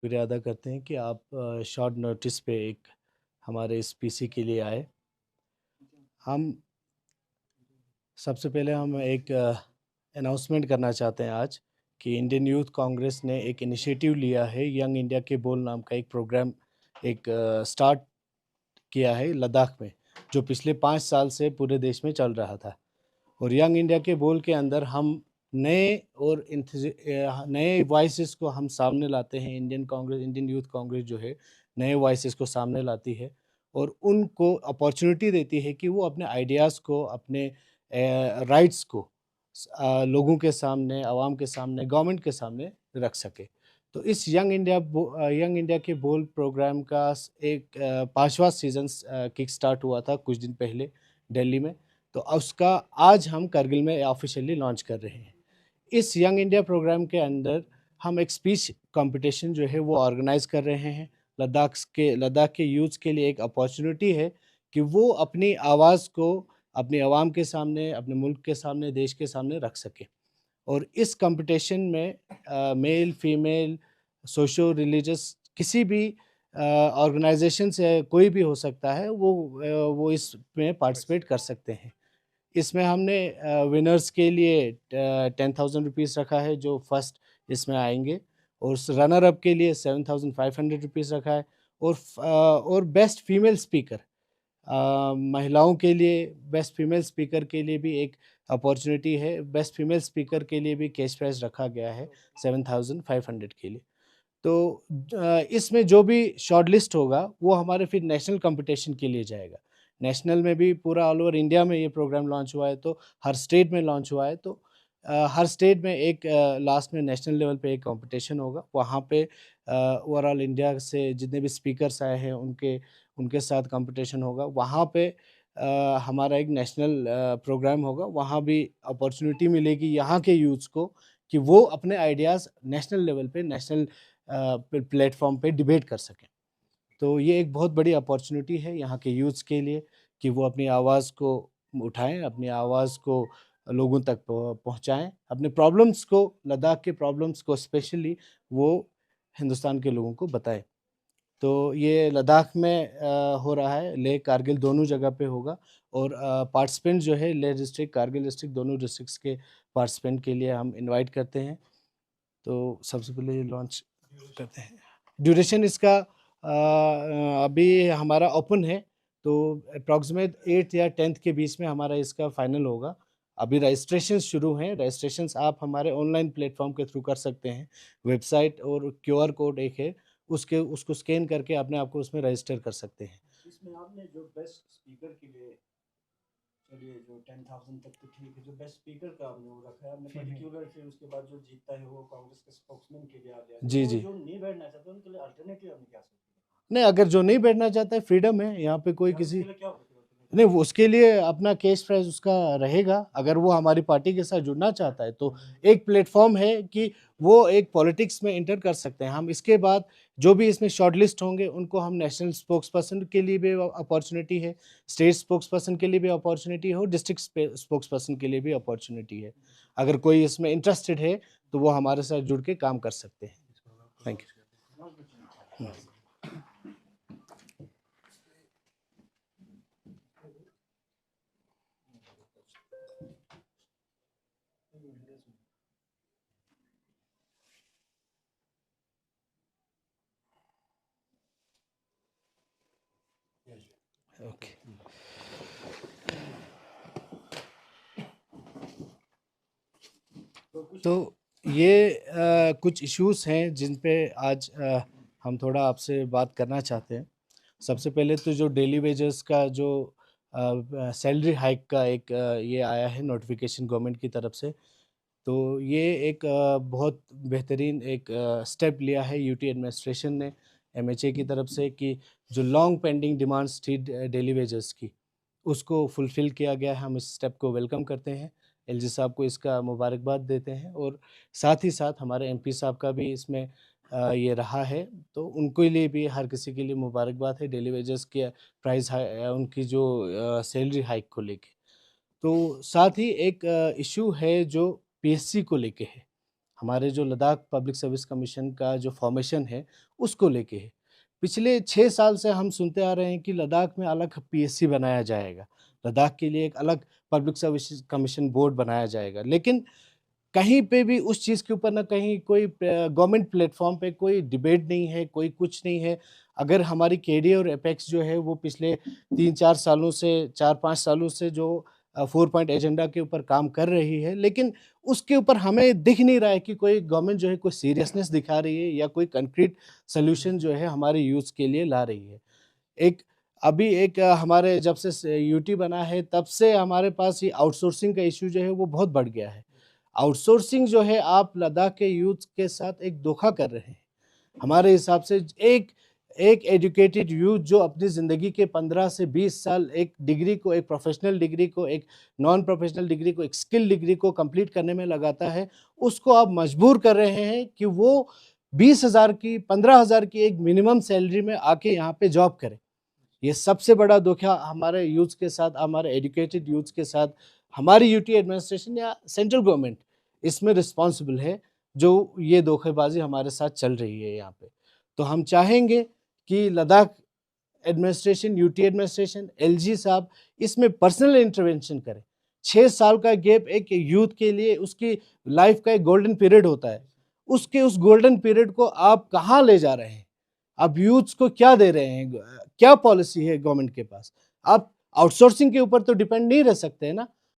शुक्रिया अदा करते हैं कि आप शॉर्ट नोटिस पे एक हमारे इस पीसी के लिए आए। हम सबसे पहले हम एक अनाउंसमेंट करना चाहते हैं आज कि इंडियन यूथ कांग्रेस ने एक इनिशिएटिव लिया है, यंग इंडिया के बोल नाम का एक प्रोग्राम एक स्टार्ट किया है लद्दाख में, जो पिछले 5 साल से पूरे देश में चल रहा था। और यंग इंडिया के बोल के अंदर हम नए और नए वॉइसेस को हम सामने लाते हैं। इंडियन यूथ कांग्रेस जो है नए वॉइसेस को सामने लाती है और उनको अपॉर्चुनिटी देती है कि वो अपने आइडियाज़ को, अपने राइट्स को लोगों के सामने, आवाम के सामने, गवर्नमेंट के सामने रख सके। तो इस यंग इंडिया के बोल प्रोग्राम का एक 5वां सीज़न किक स्टार्ट हुआ था कुछ दिन पहले दिल्ली में। तो उसका आज हम करगिल में ऑफिशियली लॉन्च कर रहे हैं। इस यंग इंडिया प्रोग्राम के अंदर हम एक स्पीच कंपटीशन जो है वो ऑर्गेनाइज कर रहे हैं। लद्दाख के यूथ के लिए एक अपॉर्चुनिटी है कि वो अपनी आवाज़ को अपनी आवाम के सामने, अपने मुल्क के सामने, देश के सामने रख सकें। और इस कंपटीशन में मेल, फीमेल, सोशो रिलीजियस किसी भी ऑर्गेनाइजेशन से कोई भी हो सकता है, वो इसमें पार्टिसिपेट कर सकते हैं। इसमें हमने विनर्स के लिए 10,000 रुपीज़ रखा है जो फर्स्ट इसमें आएंगे, और रनर अप के लिए 7,500 रुपीज़ रखा है। और बेस्ट फीमेल स्पीकर, महिलाओं के लिए बेस्ट फीमेल स्पीकर के लिए भी एक अपॉर्चुनिटी है। बेस्ट फीमेल स्पीकर के लिए भी कैश प्राइज़ रखा गया है 7,500 के लिए। तो इसमें जो भी शॉर्ट लिस्ट होगा वो हमारे फिर नेशनल कंपटीशन के लिए जाएगा। नेशनल में भी पूरा ऑल ओवर इंडिया में ये प्रोग्राम लॉन्च हुआ है, तो हर स्टेट में लॉन्च हुआ है। तो हर स्टेट में एक लास्ट में नेशनल लेवल पे एक कंपटीशन होगा। वहाँ पे ओवरऑल इंडिया से जितने भी स्पीकर्स आए हैं उनके उनके साथ कंपटीशन होगा। वहाँ पे हमारा एक नेशनल प्रोग्राम होगा। वहाँ भी अपॉर्चुनिटी मिलेगी यहाँ के यूथ्स को कि वो अपने आइडियाज़ नेशनल लेवल पे, नेशनल प्लेटफॉर्म पे डिबेट कर सकें। तो ये एक बहुत बड़ी अपॉर्चुनिटी है यहाँ के यूथ्स के लिए कि वो अपनी आवाज़ को उठाएं, अपनी आवाज़ को लोगों तक पहुँचाएं, अपने प्रॉब्लम्स को, लद्दाख के प्रॉब्लम्स को स्पेशली वो हिंदुस्तान के लोगों को बताएं। तो ये लद्दाख में हो रहा है, लेह कारगिल दोनों जगह पे होगा। और पार्टिसिपेंट जो है लेह डिस्ट्रिक्ट, कारगिल डिस्ट्रिक्ट, दोनों डिस्ट्रिक्ट्स के पार्टिसिपेंट के लिए हम इनवाइट करते हैं। तो सबसे पहले ये लॉन्च करते हैं। ड्यूरेशन इसका अभी हमारा ओपन है, तो अप्रॉक्सीमेट 8th या 10th के बीच में हमारा इसका फाइनल होगा। अभी रजिस्ट्रेशन शुरू हैं। रजिस्ट्रेशंस आप हमारे ऑनलाइन प्लेटफॉर्म के थ्रू कर सकते हैं। वेबसाइट और क्यूआर कोड एक है, उसको स्कैन करके अपने आप को उसमें रजिस्टर कर सकते हैं। इसमें आपने जो बेस्ट स्पीकर के लिए, चलिए जो 10,000 तक तो ठीक है, जो बेस्ट स्पीकर का आपने वो रखा है, आपने पर्टिकुलर, फिर उसके बाद जो जीतता है वो कांग्रेस के स्पोक्समैन के लिए आ गया। जी, तो जी। जो नहीं बैठना चाहते उनके लिए अल्टरनेटिव आपने क्या सोचा? नहीं, अगर जो नहीं बैठना चाहता है, फ्रीडम है यहाँ पे, कोई यार किसी उसके लिए क्या होगा फिर alternative? नहीं, वो उसके लिए अपना कैश प्राइज़ उसका रहेगा। अगर वो हमारी पार्टी के साथ जुड़ना चाहता है तो एक प्लेटफ़ॉर्म है कि वो एक पॉलिटिक्स में एंटर कर सकते हैं। हम इसके बाद जो भी इसमें शॉर्टलिस्ट होंगे उनको हम नेशनल स्पोक्स पर्सन के लिए भी अपॉर्च्युनिटी है, स्टेट स्पोक्स पर्सन के लिए भी अपॉर्च्युनिटी है और डिस्ट्रिक्ट स्पोक्स पर्सन के लिए भी अपॉर्च्युनिटी है। अगर कोई इसमें इंटरेस्टेड है तो वो हमारे साथ जुड़ के काम कर सकते हैं। Thank you. ओके। तो ये कुछ इश्यूज़ हैं जिन पे आज हम थोड़ा आपसे बात करना चाहते हैं। सबसे पहले तो जो डेली वेजेस का जो सैलरी हाइक का एक ये आया है नोटिफिकेशन गवर्नमेंट की तरफ से। तो ये एक बहुत बेहतरीन एक स्टेप लिया है यूटी एडमिनिस्ट्रेशन ने एमएचए की तरफ से कि जो लॉन्ग पेंडिंग डिमांड्स थी डेली वेजेस की, उसको फुलफ़िल किया गया है। हम इस स्टेप को वेलकम करते हैं। एलजी साहब को इसका मुबारकबाद देते हैं और साथ ही साथ हमारे एमपी साहब का भी इसमें ये रहा है, तो उनके लिए भी, हर किसी के लिए मुबारकबाद है डेली वेजेस के प्राइस उनकी जो सैलरी हाइक को लेके। तो साथ ही एक इश्यू है जो पीएससी को लेके है। हमारे जो लद्दाख पब्लिक सर्विस कमीशन का जो फॉर्मेशन है उसको लेके है। पिछले 6 साल से हम सुनते आ रहे हैं कि लद्दाख में अलग पीएससी बनाया जाएगा, लद्दाख के लिए एक अलग पब्लिक सर्विस कमीशन बोर्ड बनाया जाएगा। लेकिन कहीं पे भी उस चीज़ के ऊपर ना कहीं कोई गवर्नमेंट प्लेटफ़ॉर्म पे कोई डिबेट नहीं है, कोई कुछ नहीं है। अगर हमारी केडीए और एपेक्स जो है वो पिछले 3-4 सालों से 4-5 सालों से जो 4 पॉइंट एजेंडा के ऊपर काम कर रही है, लेकिन उसके ऊपर हमें दिख नहीं रहा है कि कोई गवर्नमेंट जो है कोई सीरियसनेस दिखा रही है या कोई कंक्रीट सॉल्यूशन जो है हमारे यूथ के लिए ला रही है। एक अभी एक हमारे जब से यूटी बना है तब से हमारे पास ये आउटसोर्सिंग का इश्यू जो है वो बहुत बढ़ गया है। आउटसोर्सिंग जो है आप लद्दाख के यूथ के साथ एक धोखा कर रहे हैं। हमारे हिसाब से एक एक एजुकेटेड यूथ जो अपनी ज़िंदगी के 15 से 20 साल एक डिग्री को, एक प्रोफेशनल डिग्री को, एक नॉन प्रोफेशनल डिग्री को, एक स्किल डिग्री को कंप्लीट करने में लगाता है, उसको आप मजबूर कर रहे हैं कि वो 20,000 की, 15,000 की एक मिनिमम सैलरी में आके यहाँ पे जॉब करे। ये सबसे बड़ा धोखा हमारे यूथ के साथ, हमारे एजुकेटेड यूथ के साथ, हमारी यूटी एडमिनिस्ट्रेशन या सेंट्रल गवर्नमेंट इसमें रिस्पॉन्सिबल है, जो ये धोखेबाजी हमारे साथ चल रही है यहाँ पे। तो हम चाहेंगे कि Ladakh administration, UT administration, LG साहब इसमें पर्सनल इंटरवेंशन करें। 6 साल का गैप एक यूथ के लिए उसकी लाइफ का एक गोल्डन पीरियड होता है। उसके उस गोल्डन पीरियड को आप कहाँ ले जा रहे हैं? आप यूथ्स को क्या दे रहे हैं? क्या पॉलिसी है गवर्नमेंट के पास? आप आउटसोर्सिंग के ऊपर तो डिपेंड नहीं रह सकते हैं ना।